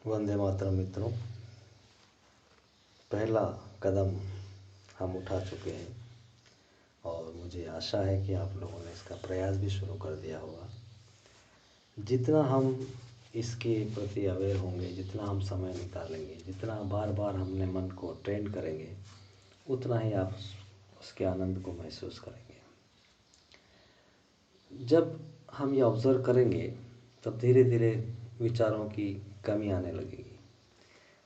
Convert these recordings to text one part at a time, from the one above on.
वंदे मातरम मित्रों। पहला कदम हम उठा चुके हैं और मुझे आशा है कि आप लोगों ने इसका प्रयास भी शुरू कर दिया होगा। जितना हम इसके प्रति अवेयर होंगे, जितना हम समय निकालेंगे, जितना बार बार हमने मन को ट्रेन करेंगे, उतना ही आप उसके आनंद को महसूस करेंगे। जब हम ये ऑब्ज़र्व करेंगे तब धीरे धीरे विचारों की कमी आने लगेगी।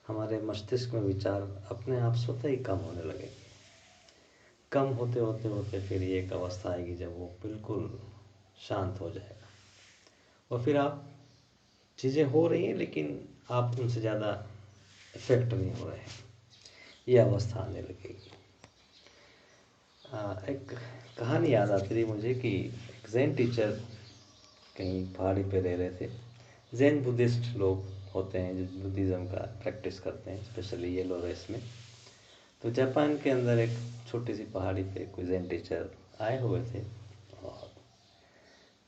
हमारे मस्तिष्क में विचार अपने आप स्वतः ही कम होने लगेंगे। कम होते होते होते फिर ये एक अवस्था आएगी जब वो बिल्कुल शांत हो जाएगा और फिर आप चीज़ें हो रही हैं लेकिन आप उनसे ज़्यादा इफेक्ट नहीं हो रहे हैं, ये अवस्था आने लगेगी। एक कहानी याद आती थी मुझे कि एक जैन टीचर कहीं पहाड़ी पे रह रहे थे। जैन बुद्धिस्ट लोग होते हैं जो बुद्धिज़्म का प्रैक्टिस करते हैं, स्पेशली येलो रेस में। तो जापान के अंदर एक छोटी सी पहाड़ी पे कोई जैन टीचर आए हुए थे और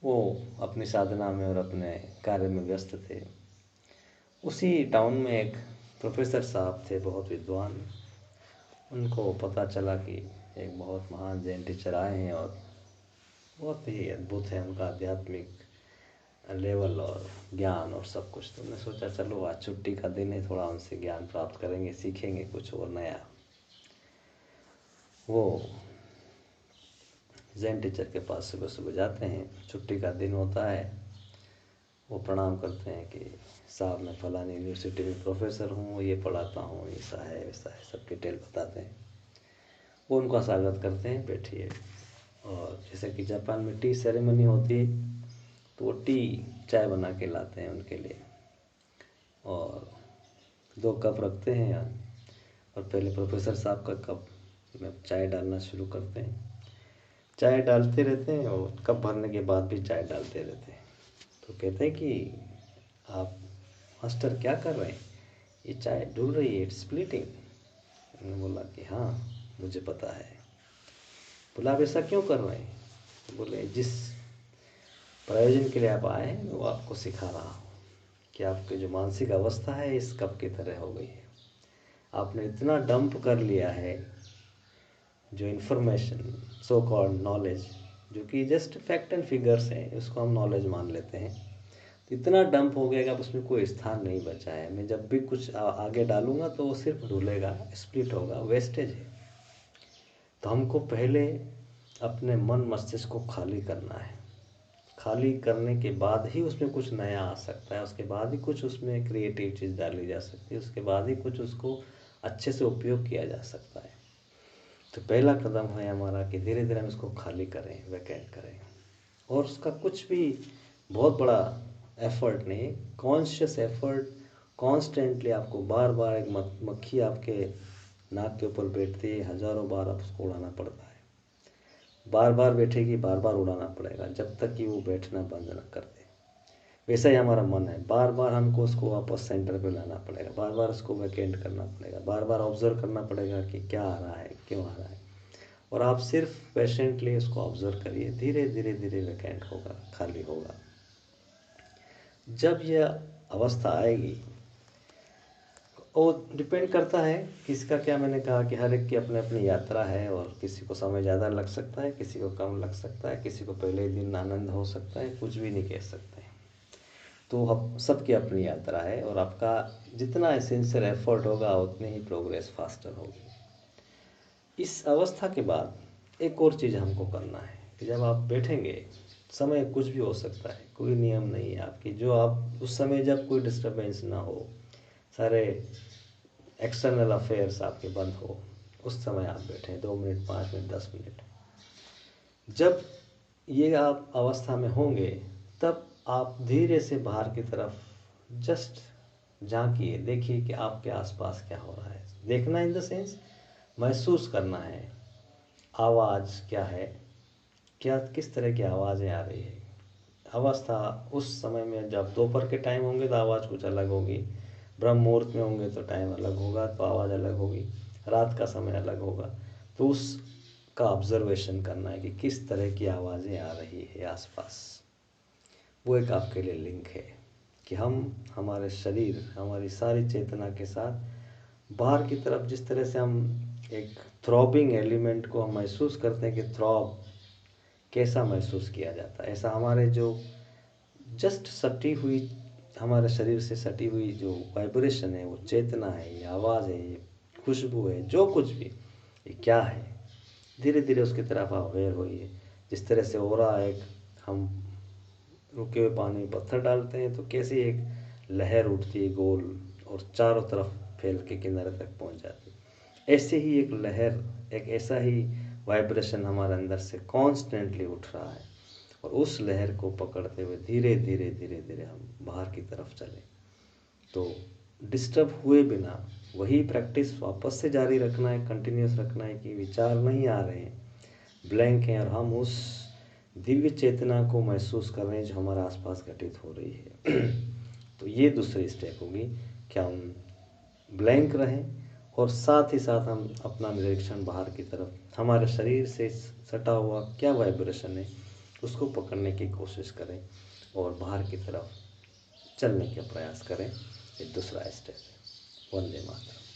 वो अपनी साधना में और अपने कार्य में व्यस्त थे। उसी टाउन में एक प्रोफेसर साहब थे, बहुत विद्वान। उनको पता चला कि एक बहुत महान जैन टीचर आए हैं और बहुत ही अद्भुत है उनका आध्यात्मिक लेवल और ज्ञान और सब कुछ। तो हमने सोचा चलो आज छुट्टी का दिन है, थोड़ा उनसे ज्ञान प्राप्त करेंगे, सीखेंगे कुछ और नया। वो जैन टीचर के पास सुबह सुबह जाते हैं, छुट्टी का दिन होता है। वो प्रणाम करते हैं कि साहब मैं फलानी यूनिवर्सिटी में प्रोफेसर हूँ, ये पढ़ाता हूँ, ऐसा है वैसा है, सब डिटेल बताते हैं। वो उनका स्वागत करते हैं, बैठिए। और जैसे कि जापान में टी सेरेमनी होती है तो वो टी चाय बना के लाते हैं उनके लिए और 2 कप रखते हैं और पहले प्रोफेसर साहब का कप में चाय डालना शुरू करते हैं। चाय डालते रहते हैं और कप भरने के बाद भी चाय डालते रहते हैं। तो कहते हैं कि आप मास्टर क्या कर रहे हैं, ये चाय डूब रही है, इट्स स्प्लिटिंग। मैंने बोला कि हाँ मुझे पता है। बोला आप ऐसा क्यों कर रहे हैं? बोले जिस प्रयोजन के लिए आप आए हैं वो आपको सिखा रहा हूँ कि आपकी जो मानसिक अवस्था है इस कप की तरह हो गई है। आपने इतना डंप कर लिया है जो इन्फॉर्मेशन, सो कॉल्ड नॉलेज, जो कि जस्ट फैक्ट एंड फिगर्स हैं, उसको हम नॉलेज मान लेते हैं। तो इतना डंप हो गया कि अब उसमें कोई स्थान नहीं बचा है। मैं जब भी कुछ आगे डालूंगा तो वो सिर्फ डुलेगा, स्प्लिट होगा, वेस्टेज है। तो हमको पहले अपने मन मस्तिष्क को खाली करना है। खाली करने के बाद ही उसमें कुछ नया आ सकता है, उसके बाद ही कुछ उसमें क्रिएटिव चीज़ डाली जा सकती है, उसके बाद ही कुछ उसको अच्छे से उपयोग किया जा सकता है। तो पहला कदम है हमारा कि धीरे धीरे हम इसको खाली करें, वैकेंट करें। और उसका कुछ भी बहुत बड़ा एफर्ट नहीं, कॉन्शियस एफर्ट। कॉन्स्टेंटली आपको बार बार एक मक्खी आपके नाक के ऊपर बैठती है, हज़ारों बार आप उसको उड़ाना पड़ता है। बार बार बैठेगी, बार बार उड़ाना पड़ेगा जब तक कि वो बैठना बंद न कर दे। वैसा ही हमारा मन है, बार बार हमको उसको वापस सेंटर पे लाना पड़ेगा, बार बार उसको वैकेंट करना पड़ेगा, बार बार ऑब्जर्व करना पड़ेगा कि क्या आ रहा है, क्यों आ रहा है। और आप सिर्फ पेशेंटली उसको ऑब्जर्व करिए, धीरे धीरे धीरे वैकेंट होगा, खाली होगा। जब यह अवस्था आएगी, वो डिपेंड करता है किसका क्या। मैंने कहा कि हर एक की अपनी अपनी यात्रा है और किसी को समय ज़्यादा लग सकता है, किसी को कम लग सकता है, किसी को पहले ही दिन आनंद हो सकता है, कुछ भी नहीं कह सकते। तो अब सबकी अपनी यात्रा है और आपका जितना एसेंशियल एफर्ट होगा उतनी ही प्रोग्रेस फास्टर होगी। इस अवस्था के बाद एक और चीज़ हमको करना है कि जब आप बैठेंगे, समय कुछ भी हो सकता है, कोई नियम नहीं है आपकी, जो आप उस समय जब कोई डिस्टर्बेंस ना हो, सारे एक्सटर्नल अफेयर्स आपके बंद हो, उस समय आप बैठें 2 मिनट, 5 मिनट, 10 मिनट। जब ये आप अवस्था में होंगे तब आप धीरे से बाहर की तरफ जस्ट झांकिए, देखिए कि आपके आसपास क्या हो रहा है। देखना इन द सेंस महसूस करना है। आवाज़ क्या है, क्या किस तरह की आवाज़ें आ रही है। अवस्था उस समय में जब दोपहर के टाइम होंगे तो आवाज़ कुछ अलग होगी, ब्रह्म मुहूर्त में होंगे तो टाइम अलग होगा, तो आवाज़ अलग होगी, रात का समय अलग होगा। तो उसका ऑब्जर्वेशन करना है कि किस तरह की आवाज़ें आ रही है आसपास। वो एक आपके लिए लिंक है कि हम हमारे शरीर, हमारी सारी चेतना के साथ बाहर की तरफ जिस तरह से हम एक थ्रॉबिंग एलिमेंट को हम महसूस करते हैं कि थ्रॉब कैसा महसूस किया जाता है, ऐसा हमारे जो जस्ट सटी हुई, हमारे शरीर से सटी हुई जो वाइब्रेशन है, वो चेतना है, ये आवाज़ है, ये खुशबू है, जो कुछ भी, ये क्या है, धीरे धीरे उसकी तरफ अवेयर होइए। जिस तरह से हो रहा है, हम रुके हुए पानी में पत्थर डालते हैं तो कैसे एक लहर उठती है गोल और चारों तरफ फैल के किनारे तक पहुंच जाती है, ऐसे ही एक लहर, एक ऐसा ही वाइब्रेशन हमारे अंदर से कॉन्स्टेंटली उठ रहा है, और उस लहर को पकड़ते हुए धीरे धीरे धीरे धीरे हम बाहर की तरफ चले। तो डिस्टर्ब हुए बिना वही प्रैक्टिस वापस से जारी रखना है, कंटिन्यूस रखना है कि विचार नहीं आ रहे हैं, ब्लैंक हैं, और हम उस दिव्य चेतना को महसूस कर रहे हैं जो हमारे आसपास घटित हो रही है। तो ये दूसरी स्टेप होगी कि हम ब्लैंक रहें और साथ ही साथ हम अपना निरीक्षण बाहर की तरफ, हमारे शरीर से सटा हुआ क्या वाइब्रेशन है उसको पकड़ने की कोशिश करें और बाहर की तरफ चलने का प्रयास करें। ये दूसरा स्टेप है। वंदे मातरम।